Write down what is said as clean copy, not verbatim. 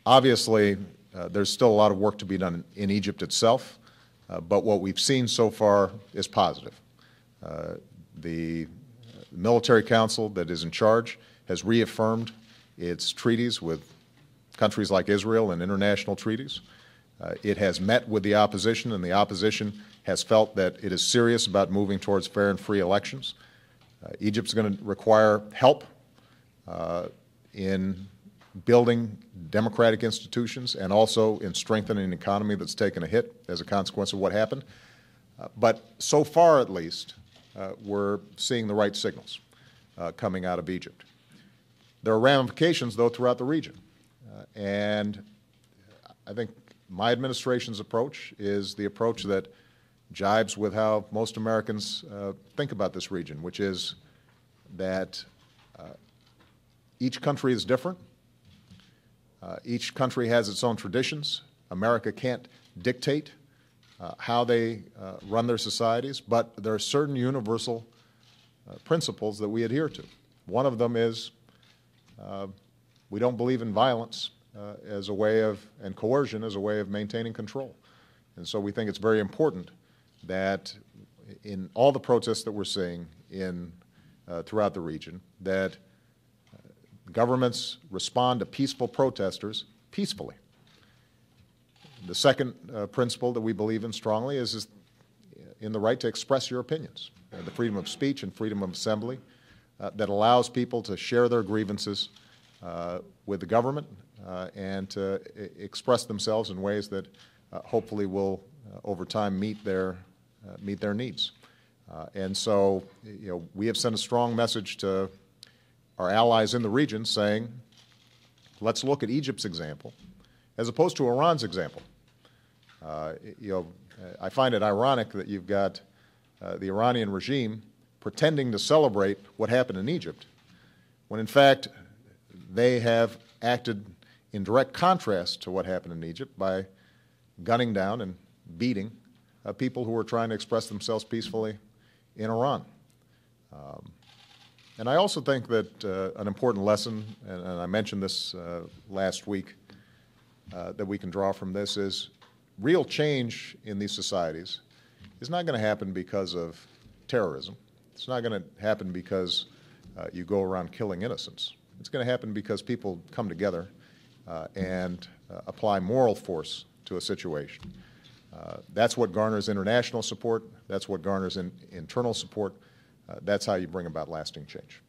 Obviously, there's still a lot of work to be done in Egypt itself, but what we've seen so far is positive. The military council that is in charge has reaffirmed its treaties with countries like Israel and international treaties. It has met with the opposition, and the opposition has felt that it is serious about moving towards fair and free elections. Egypt's going to require help in building democratic institutions and also in strengthening an economy that's taken a hit as a consequence of what happened. But so far, at least, we're seeing the right signals coming out of Egypt. There are ramifications, though, throughout the region. And I think my administration's approach is the approach that jibes with how most Americans think about this region, which is that each country is different. Each country has its own traditions. America can't dictate how they run their societies, but there are certain universal principles that we adhere to. One of them is we don't believe in violence as a way of, and coercion as a way of maintaining control. And so we think it's very important that in all the protests that we're seeing throughout the region, that governments respond to peaceful protesters peacefully. The second principle that we believe in strongly is in the right to express your opinions, the freedom of speech and freedom of assembly that allows people to share their grievances with the government and to express themselves in ways that hopefully will, over time, meet their needs. And so, we have sent a strong message to our allies in the region saying, let's look at Egypt's example as opposed to Iran's example. I find it ironic that you've got the Iranian regime pretending to celebrate what happened in Egypt, when in fact they have acted in direct contrast to what happened in Egypt by gunning down and beating people who were trying to express themselves peacefully in Iran. And I also think that an important lesson, and I mentioned this last week, that we can draw from this is real change in these societies is not going to happen because of terrorism. It's not going to happen because you go around killing innocents. It's going to happen because people come together and apply moral force to a situation. That's what garners international support. That's what garners internal support. That's how you bring about lasting change.